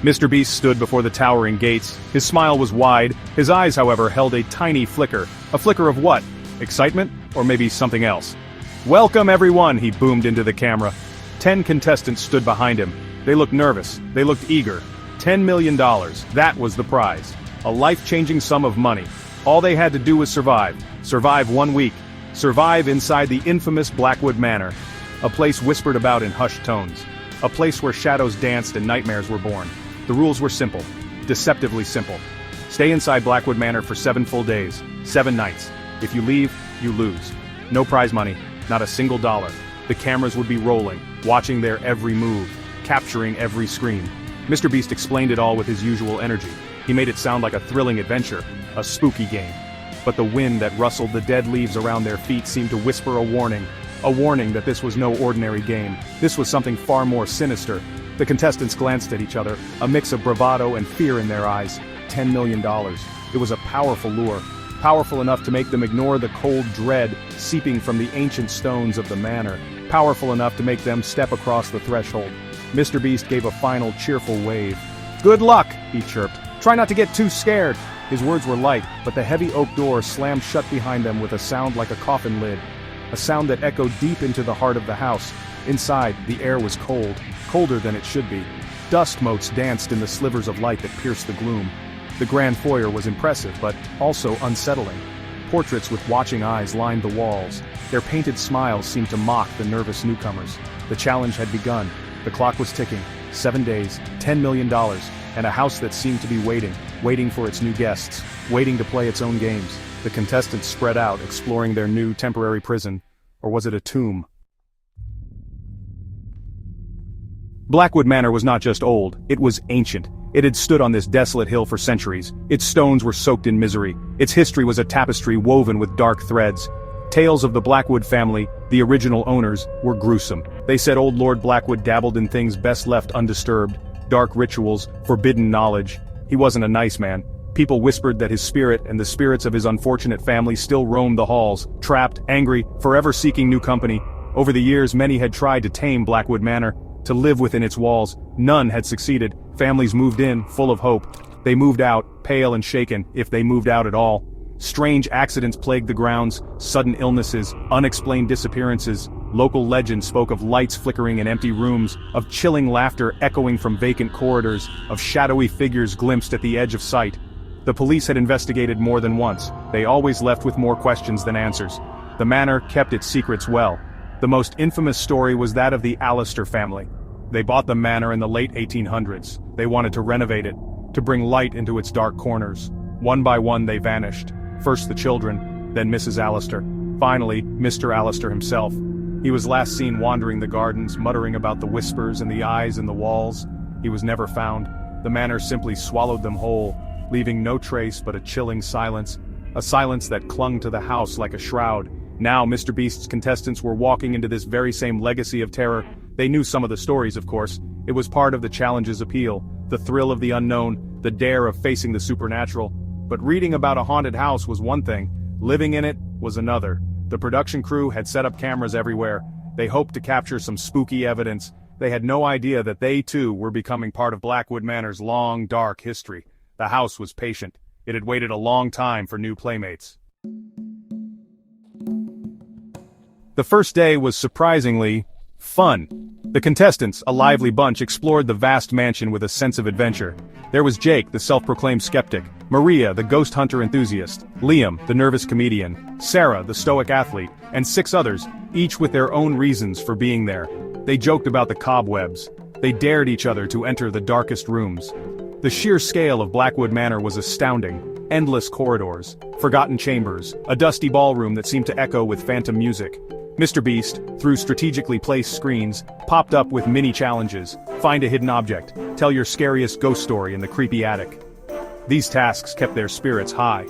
MrBeast stood before the towering gates. His smile was wide, his eyes, however, held a tiny flicker. A flicker of what? Excitement? Or maybe something else? "Welcome, everyone," he boomed into the camera. 10 contestants stood behind him. They looked nervous. They looked eager. $10 million. That was the prize. A life-changing sum of money. All they had to do was survive. Survive 1 week. Survive inside the infamous Blackwood Manor. A place whispered about in hushed tones. A place where shadows danced and nightmares were born. The rules were simple. Deceptively simple. Stay inside Blackwood Manor for 7 full days. 7 nights. If you leave, you lose. No prize money. Not a single dollar. The cameras would be rolling, watching their every move, capturing every scream. MrBeast explained it all with his usual energy. He made it sound like a thrilling adventure, a spooky game. But the wind that rustled the dead leaves around their feet seemed to whisper a warning that this was no ordinary game. This was something far more sinister. The contestants glanced at each other, a mix of bravado and fear in their eyes. $10 million. It was a powerful lure. Powerful enough to make them ignore the cold dread seeping from the ancient stones of the manor. Powerful enough to make them step across the threshold. MrBeast gave a final cheerful wave. "Good luck," he chirped. "Try not to get too scared." His words were light, but the heavy oak door slammed shut behind them with a sound like a coffin lid. A sound that echoed deep into the heart of the house. Inside, the air was cold, colder than it should be. Dust motes danced in the slivers of light that pierced the gloom. The grand foyer was impressive, but also unsettling. Portraits with watching eyes lined the walls. Their painted smiles seemed to mock the nervous newcomers. The challenge had begun. The clock was ticking. 7 days, $10 million, and a house that seemed to be waiting for its new guests, waiting to play its own games. The contestants spread out, exploring their new temporary prison. Or was it a tomb? Blackwood Manor was not just old, it was ancient. It had stood on this desolate hill for centuries. Its stones were soaked in misery. Its history was a tapestry woven with dark threads. Tales of the Blackwood family, the original owners, were gruesome. They said old Lord Blackwood dabbled in things best left undisturbed. Dark rituals, forbidden knowledge. He wasn't a nice man. People whispered that his spirit and the spirits of his unfortunate family still roamed the halls, trapped, angry, forever seeking new company. Over the years, many had tried to tame Blackwood Manor, to live within its walls. None had succeeded. Families moved in, full of hope. They moved out, pale and shaken, if they moved out at all. Strange accidents plagued the grounds, sudden illnesses, unexplained disappearances. Local legends spoke of lights flickering in empty rooms, of chilling laughter echoing from vacant corridors, of shadowy figures glimpsed at the edge of sight. The police had investigated more than once. They always left with more questions than answers. The manor kept its secrets well. The most infamous story was that of the Allister family. They bought the manor in the late 1800s. They wanted to renovate it, to bring light into its dark corners. One by one they vanished. First the children, then Mrs. Allister. Finally, Mr. Allister himself. He was last seen wandering the gardens, muttering about the whispers and the eyes in the walls. He was never found. The manor simply swallowed them whole, leaving no trace but a chilling silence. A silence that clung to the house like a shroud. Now MrBeast's contestants were walking into this very same legacy of terror. They knew some of the stories, of course. It was part of the challenge's appeal, the thrill of the unknown, the dare of facing the supernatural. But reading about a haunted house was one thing, living in it was another. The production crew had set up cameras everywhere. They hoped to capture some spooky evidence. They had no idea that they too were becoming part of Blackwood Manor's long, dark history. The house was patient. It had waited a long time for new playmates. The first day was surprisingly fun. The contestants, a lively bunch, explored the vast mansion with a sense of adventure. There was Jake, the self-proclaimed skeptic, Maria, the ghost hunter enthusiast, Liam, the nervous comedian, Sarah, the stoic athlete, and 6 others, each with their own reasons for being there. They joked about the cobwebs. They dared each other to enter the darkest rooms. The sheer scale of Blackwood Manor was astounding. Endless corridors, forgotten chambers, a dusty ballroom that seemed to echo with phantom music. MrBeast, through strategically placed screens, popped up with mini challenges. Find a hidden object, tell your scariest ghost story in the creepy attic. These tasks kept their spirits high.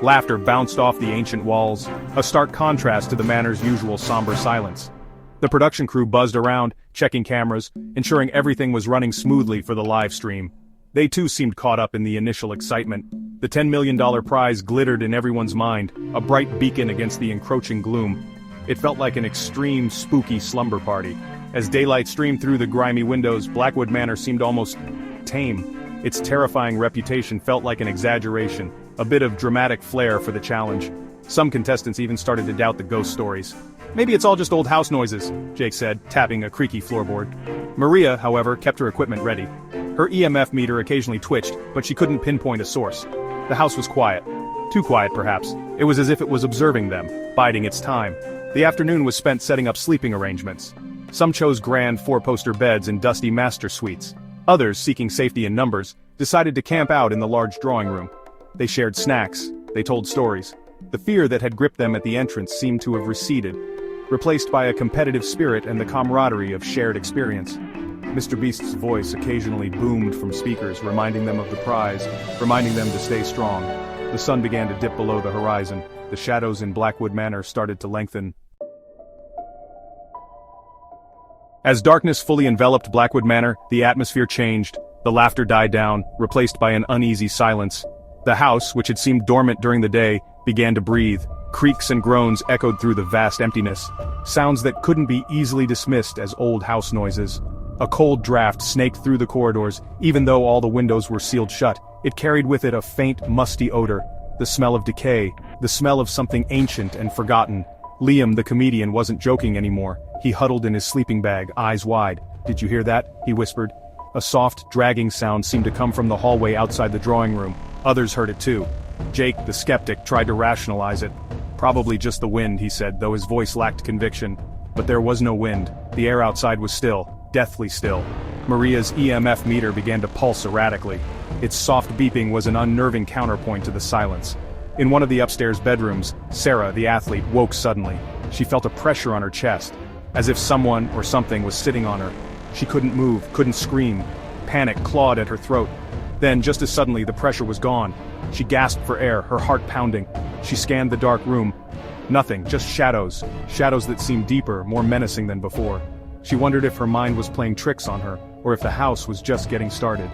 Laughter bounced off the ancient walls, a stark contrast to the manor's usual somber silence. The production crew buzzed around, checking cameras, ensuring everything was running smoothly for the live stream. They too seemed caught up in the initial excitement. The $10 million prize glittered in everyone's mind, a bright beacon against the encroaching gloom. It felt like an extreme, spooky slumber party. As daylight streamed through the grimy windows, Blackwood Manor seemed almost tame. Its terrifying reputation felt like an exaggeration, a bit of dramatic flair for the challenge. Some contestants even started to doubt the ghost stories. "Maybe it's all just old house noises," Jake said, tapping a creaky floorboard. Maria, however, kept her equipment ready. Her EMF meter occasionally twitched, but she couldn't pinpoint a source. The house was quiet. Too quiet, perhaps. It was as if it was observing them, biding its time. The afternoon was spent setting up sleeping arrangements. Some chose grand four-poster beds in dusty master suites. Others, seeking safety in numbers, decided to camp out in the large drawing room. They shared snacks. They told stories. The fear that had gripped them at the entrance seemed to have receded, replaced by a competitive spirit and the camaraderie of shared experience. MrBeast's voice occasionally boomed from speakers, reminding them of the prize, reminding them to stay strong. The sun began to dip below the horizon. The shadows in Blackwood Manor started to lengthen. As darkness fully enveloped Blackwood Manor, the atmosphere changed. The laughter died down, replaced by an uneasy silence. The house, which had seemed dormant during the day, began to breathe. Creaks and groans echoed through the vast emptiness. Sounds that couldn't be easily dismissed as old house noises. A cold draft snaked through the corridors, even though all the windows were sealed shut. It carried with it a faint, musty odor. The smell of decay. The smell of something ancient and forgotten. Liam, the comedian, wasn't joking anymore. He huddled in his sleeping bag, eyes wide. "Did you hear that?" he whispered. A soft, dragging sound seemed to come from the hallway outside the drawing room. Others heard it too. Jake, the skeptic, tried to rationalize it. "Probably just the wind," he said, though his voice lacked conviction. But there was no wind. The air outside was still, deathly still. Maria's EMF meter began to pulse erratically. Its soft beeping was an unnerving counterpoint to the silence. In one of the upstairs bedrooms, Sarah, the athlete, woke suddenly. She felt a pressure on her chest, as if someone or something was sitting on her. She couldn't move, couldn't scream. Panic clawed at her throat. Then, just as suddenly, the pressure was gone. She gasped for air, her heart pounding. She scanned the dark room. Nothing, just shadows. Shadows that seemed deeper, more menacing than before. She wondered if her mind was playing tricks on her, or if the house was just getting started.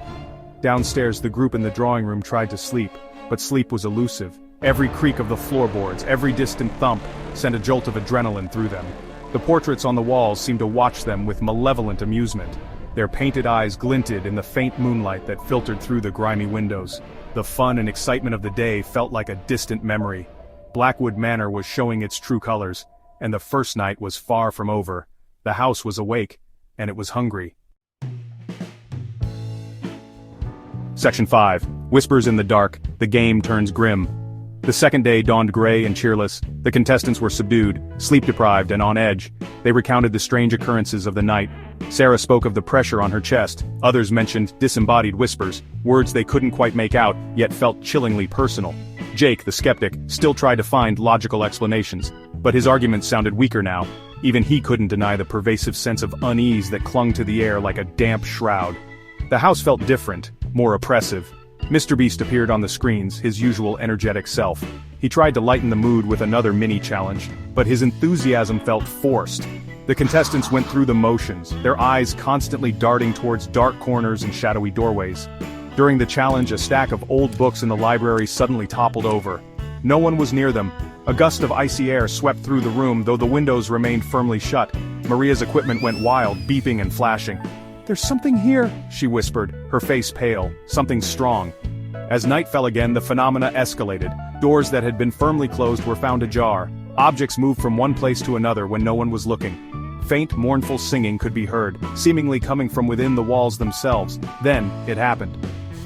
Downstairs, the group in the drawing room tried to sleep, but sleep was elusive. Every creak of the floorboards, every distant thump, sent a jolt of adrenaline through them. The portraits on the walls seemed to watch them with malevolent amusement. Their painted eyes glinted in the faint moonlight that filtered through the grimy windows. The fun and excitement of the day felt like a distant memory. Blackwood Manor was showing its true colors, and the first night was far from over. The house was awake, and it was hungry. Section 5. Whispers in the dark, the game turns grim. The second day dawned gray and cheerless. The contestants were subdued, sleep-deprived, and on edge. They recounted the strange occurrences of the night. Sarah spoke of the pressure on her chest. Others mentioned disembodied whispers, words they couldn't quite make out, yet felt chillingly personal. Jake, the skeptic, still tried to find logical explanations, but his arguments sounded weaker now. Even he couldn't deny the pervasive sense of unease that clung to the air like a damp shroud. The house felt different, more oppressive. MrBeast appeared on the screens, his usual energetic self. He tried to lighten the mood with another mini-challenge, but his enthusiasm felt forced. The contestants went through the motions, their eyes constantly darting towards dark corners and shadowy doorways. During the challenge, a stack of old books in the library suddenly toppled over. No one was near them. A gust of icy air swept through the room, though the windows remained firmly shut. Maria's equipment went wild, beeping and flashing. "There's something here," she whispered, her face pale, something strong. As night fell again, the phenomena escalated. Doors that had been firmly closed were found ajar. Objects moved from one place to another when no one was looking. Faint, mournful singing could be heard, seemingly coming from within the walls themselves. Then, it happened.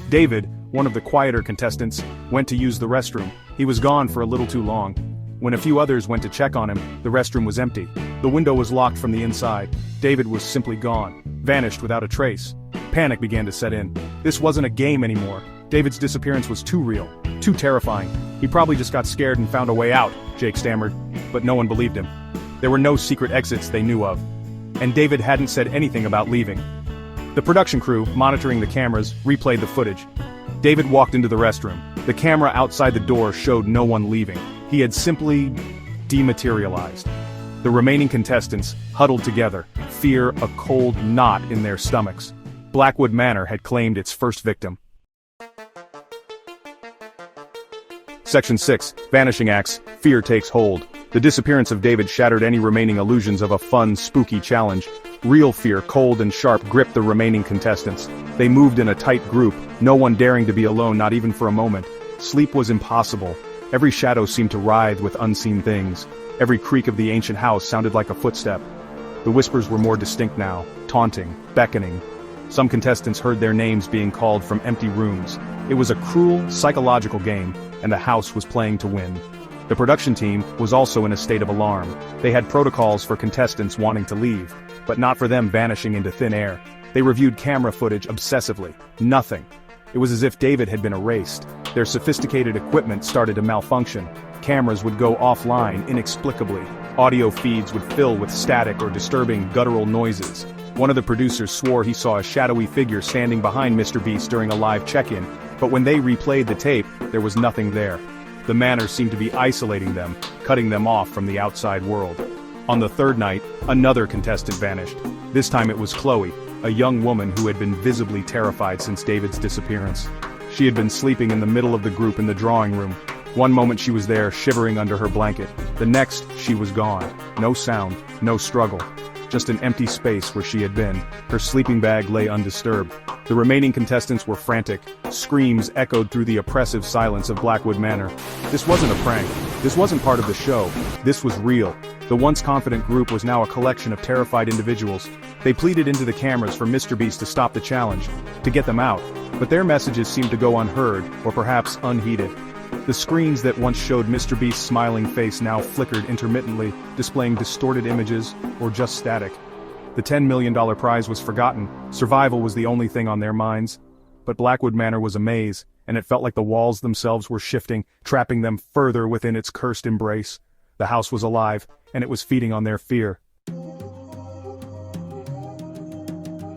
David, one of the quieter contestants, went to use the restroom. He was gone for a little too long. When a few others went to check on him, the restroom was empty. The window was locked from the inside. David was simply gone, vanished without a trace. Panic began to set in. This wasn't a game anymore. David's disappearance was too real, too terrifying. He probably just got scared and found a way out, Jake stammered, but no one believed him. There were no secret exits they knew of. And David hadn't said anything about leaving. The production crew, monitoring the cameras, replayed the footage. David walked into the restroom. The camera outside the door showed no one leaving. He had simply dematerialized. The remaining contestants huddled together, fear a cold knot in their stomachs. Blackwood Manor had claimed its first victim. Section 6. Vanishing Acts. Fear takes hold. The disappearance of David shattered any remaining illusions of a fun, spooky challenge. Real fear, cold and sharp, gripped the remaining contestants. They moved in a tight group, no one daring to be alone, not even for a moment. Sleep was impossible. Every shadow seemed to writhe with unseen things. Every creak of the ancient house sounded like a footstep. The whispers were more distinct now, taunting, beckoning. Some contestants heard their names being called from empty rooms. It was a cruel, psychological game, and the house was playing to win. The production team was also in a state of alarm. They had protocols for contestants wanting to leave, but not for them vanishing into thin air. They reviewed camera footage obsessively. Nothing. It was as if David had been erased. Their sophisticated equipment started to malfunction. Cameras would go offline inexplicably. Audio feeds would fill with static or disturbing guttural noises. One of the producers swore he saw a shadowy figure standing behind MrBeast during a live check-in, but when they replayed the tape, there was nothing there. The manor seemed to be isolating them, cutting them off from the outside world. On the third night, another contestant vanished. This time it was Chloe, a young woman who had been visibly terrified since David's disappearance. She had been sleeping in the middle of the group in the drawing room. One moment she was there, shivering under her blanket. The next, she was gone. No sound, no struggle. Just an empty space where she had been. Her sleeping bag lay undisturbed. The remaining contestants were frantic. Screams echoed through the oppressive silence of Blackwood Manor. This wasn't a prank. This wasn't part of the show. This was real. The once confident group was now a collection of terrified individuals. They pleaded into the cameras for MrBeast to stop the challenge, to get them out, but their messages seemed to go unheard, or perhaps unheeded. The screens that once showed MrBeast's smiling face now flickered intermittently, displaying distorted images, or just static. The $10 million prize was forgotten. Survival was the only thing on their minds. But Blackwood Manor was a maze, and it felt like the walls themselves were shifting, trapping them further within its cursed embrace. The house was alive, and it was feeding on their fear.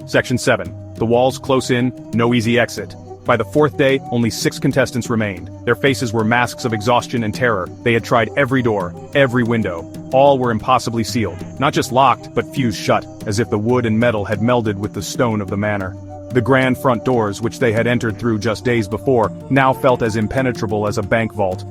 Section 7. The walls close in, no easy exit. By the fourth day, only 6 contestants remained. Their faces were masks of exhaustion and terror. They had tried every door, every window. All were impossibly sealed. Not just locked, but fused shut, as if the wood and metal had melded with the stone of the manor. The grand front doors, which they had entered through just days before, now felt as impenetrable as a bank vault.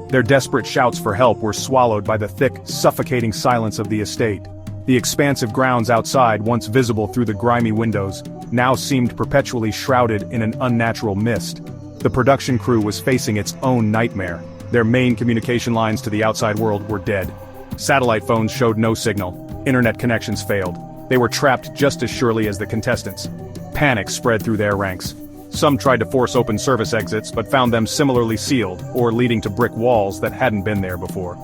Their desperate shouts for help were swallowed by the thick, suffocating silence of the estate. The expansive grounds outside, once visible through the grimy windows, now seemed perpetually shrouded in an unnatural mist. The production crew was facing its own nightmare. Their main communication lines to the outside world were dead. Satellite phones showed no signal. Internet connections failed. They were trapped just as surely as the contestants. Panic spread through their ranks. Some tried to force open service exits, but found them similarly sealed, or leading to brick walls that hadn't been there before.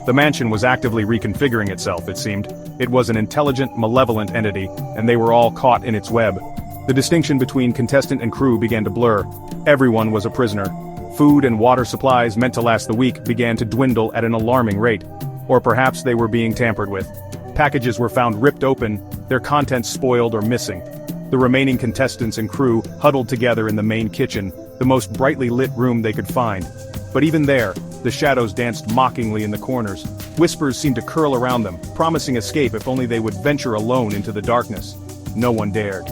The mansion was actively reconfiguring itself, it seemed. It was an intelligent, malevolent entity, and they were all caught in its web. The distinction between contestant and crew began to blur. Everyone was a prisoner. Food and water supplies meant to last the week began to dwindle at an alarming rate. Or perhaps they were being tampered with. Packages were found ripped open, their contents spoiled or missing. The remaining contestants and crew huddled together in the main kitchen, the most brightly lit room they could find. But even there, the shadows danced mockingly in the corners. Whispers seemed to curl around them, promising escape if only they would venture alone into the darkness. No one dared.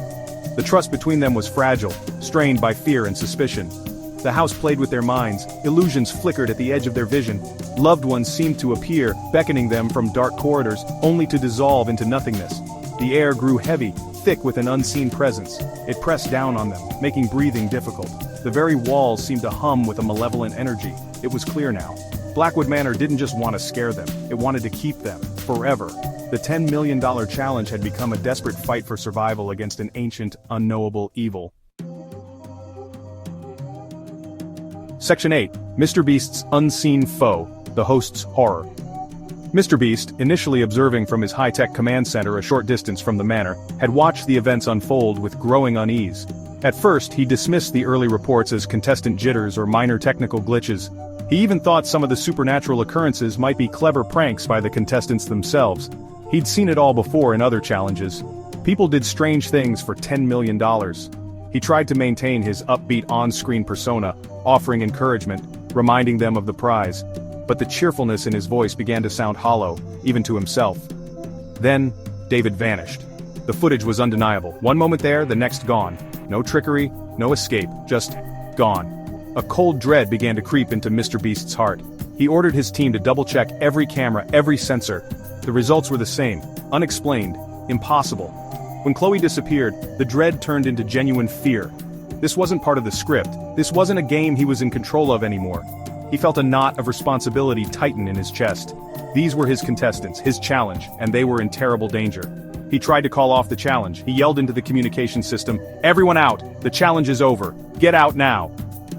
The trust between them was fragile, strained by fear and suspicion. The house played with their minds, illusions flickered at the edge of their vision. Loved ones seemed to appear, beckoning them from dark corridors, only to dissolve into nothingness. The air grew heavy, thick with an unseen presence. It pressed down on them, making breathing difficult. The very walls seemed to hum with a malevolent energy. It was clear now. Blackwood Manor didn't just want to scare them, it wanted to keep them, forever. The $10 million challenge had become a desperate fight for survival against an ancient, unknowable evil. Section 8. MrBeast's Unseen Foe, the host's horror. MrBeast, initially observing from his high-tech command center a short distance from the manor, had watched the events unfold with growing unease. At first, he dismissed the early reports as contestant jitters or minor technical glitches. He even thought some of the supernatural occurrences might be clever pranks by the contestants themselves. He'd seen it all before in other challenges. People did strange things for $10 million. He tried to maintain his upbeat on-screen persona, offering encouragement, reminding them of the prize. But the cheerfulness in his voice began to sound hollow, even to himself. Then, David vanished. The footage was undeniable. One moment there, the next gone. No trickery, no escape, just gone. A cold dread began to creep into MrBeast's heart. He ordered his team to double-check every camera, every sensor. The results were the same, unexplained, Impossible. When Chloe disappeared, the dread turned into genuine fear. This wasn't part of the script. This wasn't a game he was in control of anymore. He felt a knot of responsibility tighten in his chest. These were his contestants, his challenge, and they were in terrible danger. He tried to call off the challenge. He yelled into the communication system, "Everyone out! The challenge is over! Get out now!"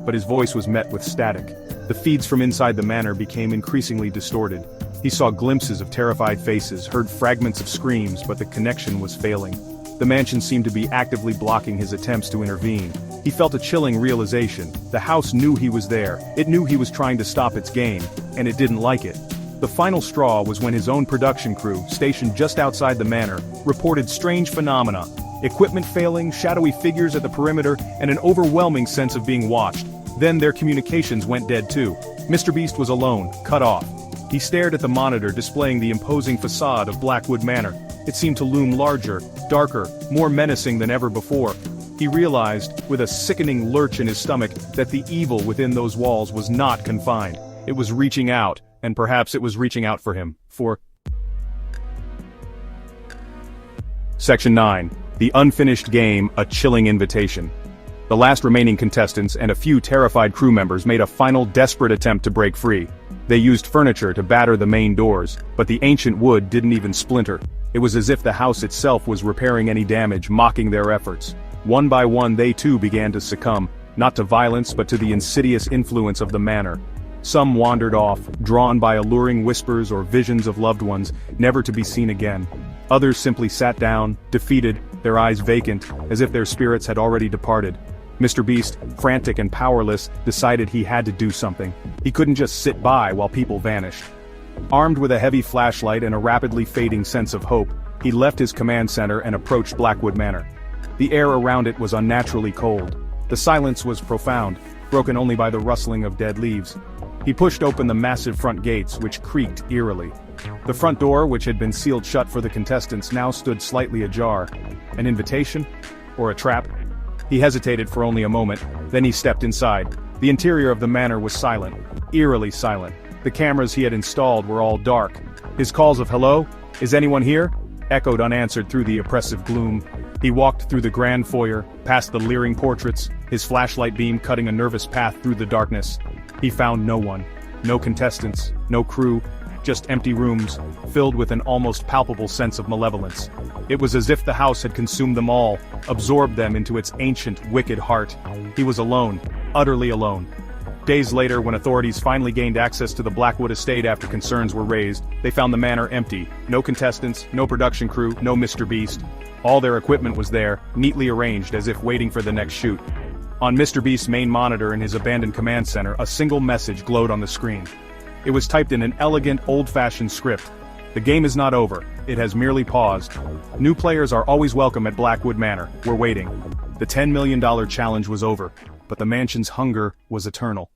But his voice was met with static. The feeds from inside the manor became increasingly distorted. He saw glimpses of terrified faces, heard fragments of screams, but the connection was failing. The mansion seemed to be actively blocking his attempts to intervene. He felt a chilling realization. The house knew he was there. It knew he was trying to stop its game, and it didn't like it. The final straw was when his own production crew, stationed just outside the manor, reported strange phenomena. Equipment failing, shadowy figures at the perimeter, and an overwhelming sense of being watched. Then their communications went dead too. MrBeast was alone, cut off. He stared at the monitor displaying the imposing facade of Blackwood Manor. It seemed to loom larger, darker, more menacing than ever before. He realized, with a sickening lurch in his stomach, that the evil within those walls was not confined. It was reaching out, and perhaps it was reaching out for him. Section 9. The Unfinished Game, A Chilling Invitation. The last remaining contestants and a few terrified crew members made a final desperate attempt to break free. They used furniture to batter the main doors, but the ancient wood didn't even splinter. It was as if the house itself was repairing any damage, mocking their efforts. One by one they too began to succumb, not to violence but to the insidious influence of the manor. Some wandered off, drawn by alluring whispers or visions of loved ones, never to be seen again. Others simply sat down, defeated, their eyes vacant, as if their spirits had already departed. MrBeast, frantic and powerless, decided he had to do something. He couldn't just sit by while people vanished. Armed with a heavy flashlight and a rapidly fading sense of hope, he left his command center and approached Blackwood Manor. The air around it was unnaturally cold. The silence was profound, broken only by the rustling of dead leaves. He pushed open the massive front gates, which creaked eerily. The front door, which had been sealed shut for the contestants, now stood slightly ajar. An invitation? Or a trap? He hesitated for only a moment, then he stepped inside. The interior of the manor was silent, eerily silent. The cameras he had installed were all dark. His calls of "Hello? Is anyone here?" echoed unanswered through the oppressive gloom. He walked through the grand foyer, past the leering portraits, his flashlight beam cutting a nervous path through the darkness. He found no one. No contestants, no crew, just empty rooms, filled with an almost palpable sense of malevolence. It was as if the house had consumed them all, absorbed them into its ancient, wicked heart. He was alone, utterly alone. Days later, when authorities finally gained access to the Blackwood estate after concerns were raised, they found the manor empty. No contestants, no production crew, no MrBeast. All their equipment was there, neatly arranged as if waiting for the next shoot. On MrBeast's main monitor in his abandoned command center, a single message glowed on the screen. It was typed in an elegant, old-fashioned script. The game is not over, it has merely paused. New players are always welcome at Blackwood Manor, we're waiting. The $10 million challenge was over, but the mansion's hunger was eternal.